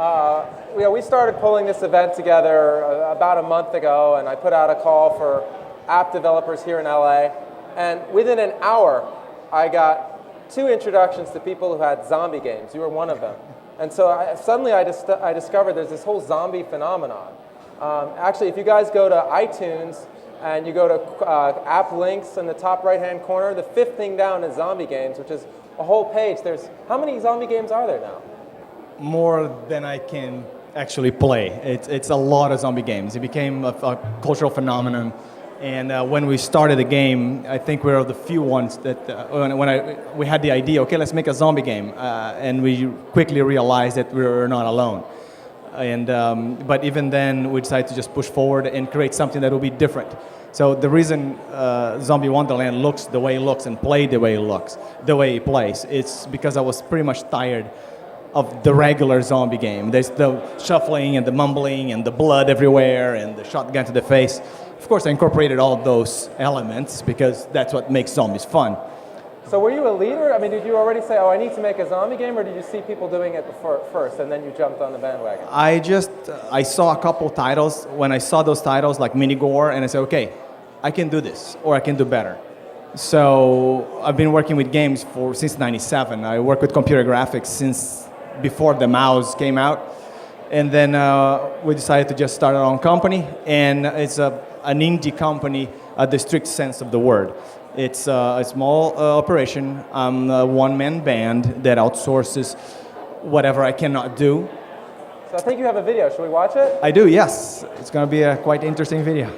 We started pulling this event together about a month ago, and I put out a call for app developers here in LA. And within an hour, I got 2 introductions to people who had zombie games. You were one of them. And so suddenly I discovered there's this whole zombie phenomenon. Actually, if you guys go to iTunes and you go to app links in the top right-hand corner, the 5th thing down is zombie games, which is a whole page. How many zombie games are there now? More than I can actually play. It's a lot of zombie games. It became a cultural phenomenon. And when we started the game, I think we were the few ones that, we had the idea, okay, let's make a zombie game. And we quickly realized that we were not alone. But even then, we decided to just push forward and create something that will be different. So the reason Zombie Wonderland looks the way it looks and play the way it plays, it's because I was pretty much tired of the regular zombie game. There's the shuffling and the mumbling and the blood everywhere and the shotgun to the face. Of course, I incorporated all those elements because that's what makes zombies fun. So were you a leader? I mean, did you already say, I need to make a zombie game, or did you see people doing it first and then you jumped on the bandwagon? I saw a couple titles. When I saw those titles like Minigore, and I said, okay, I can do this, or I can do better. So I've been working with games since '97. I work with computer graphics since before the mouse came out. And then we decided to just start our own company, and it's an indie company at the strict sense of the word. It's a small operation. I'm a one-man band that outsources whatever I cannot do. So I think you have a video. Should we watch it? I do, yes. It's going to be a quite interesting video.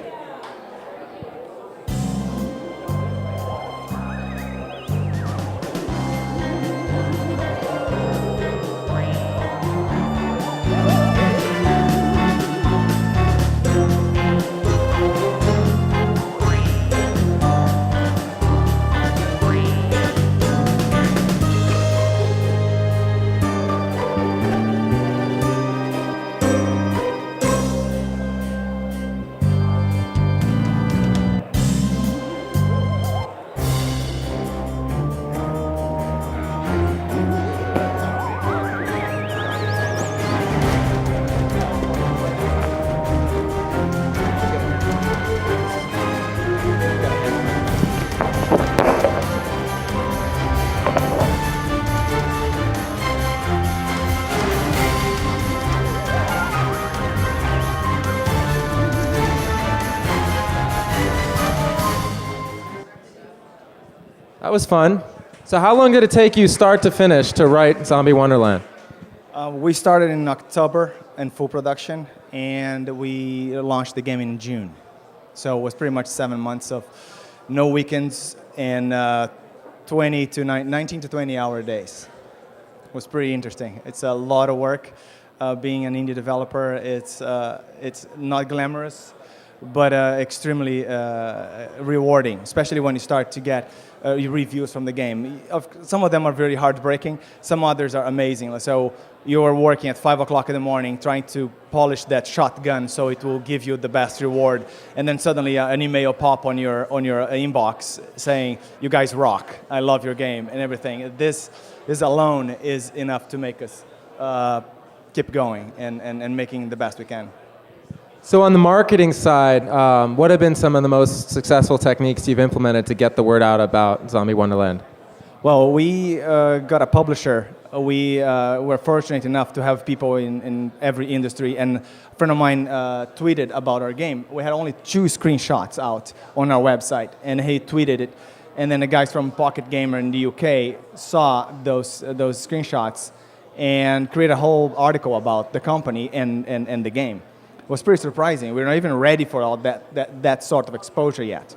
That was fun. So how long did it take you start to finish to write Zombie Wonderland? We started in October in full production, and we launched the game in June. So it was pretty much 7 months of no weekends and 19 to 20 hour days. It was pretty interesting. It's a lot of work. Being an indie developer, it's not glamorous, but extremely rewarding, especially when you start to get reviews from the game. Some of them are very heartbreaking, some others are amazing. So you're working at 5 o'clock in the morning trying to polish that shotgun so it will give you the best reward, and then suddenly an email pop on your inbox saying, you guys rock, I love your game and everything. This alone is enough to make us keep going and making the best we can. So on the marketing side, what have been some of the most successful techniques you've implemented to get the word out about Zombie Wonderland? Well, we got a publisher. We were fortunate enough to have people in every industry, and a friend of mine tweeted about our game. We had only 2 screenshots out on our website, and he tweeted it. And then the guys from Pocket Gamer in the UK saw those screenshots and created a whole article about the company and the game. It was pretty surprising. We're not even ready for all that sort of exposure yet.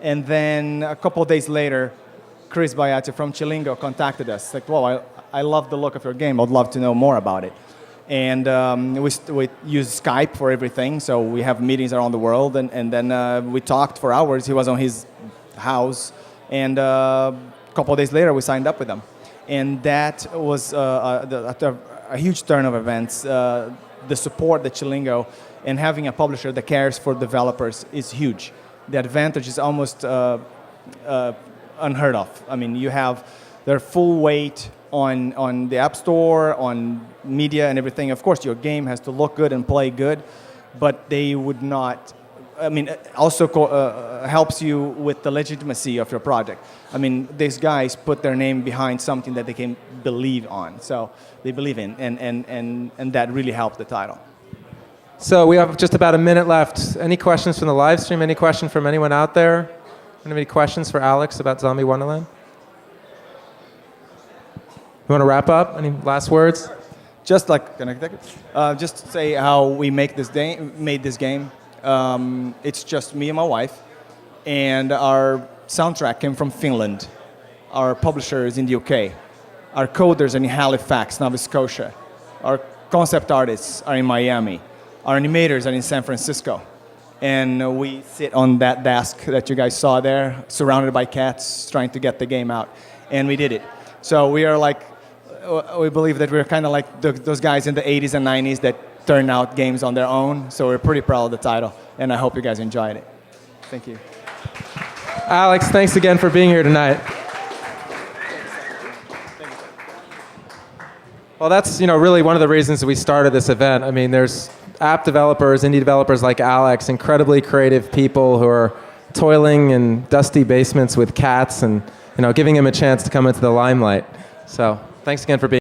And then a couple of days later, Chris Baiati from Chilingo contacted us. Like, well, I love the look of your game. I'd love to know more about it. And we use Skype for everything, so we have meetings around the world. And then we talked for hours. He was on his house. And a couple of days later, we signed up with them. And that was a huge turn of events. The support that Chilingo and having a publisher that cares for developers is huge. The advantage is almost unheard of. I mean, you have their full weight on the App Store, on media and everything. Of course, your game has to look good and play good, but they would not. I mean, it also helps you with the legitimacy of your project. I mean, these guys put their name behind something that they can believe on, so they believe in, and that really helped the title. So we have just about a minute left. Any questions from the live stream? Any question from anyone out there? Any questions for Alex about Zombie Wonderland? You want to wrap up? Any last words? Just like, can I take it? Just say how we made this game. It's just me and my wife, and our soundtrack came from Finland. Our publisher is in the UK. Our coders are in Halifax, Nova Scotia. Our concept artists are in Miami. Our animators are in San Francisco. And we sit on that desk that you guys saw there, surrounded by cats, trying to get the game out. And we did it. So we are like, we believe that we're kind of like those guys in the 80s and 90s that turn out games on their own. So we're pretty proud of the title, and I hope you guys enjoyed it. Thank you. Alex, thanks again for being here tonight. Well, that's really one of the reasons we started this event. I mean, there's app developers, indie developers like Alex, incredibly creative people who are toiling in dusty basements with cats and giving them a chance to come into the limelight. So thanks again for being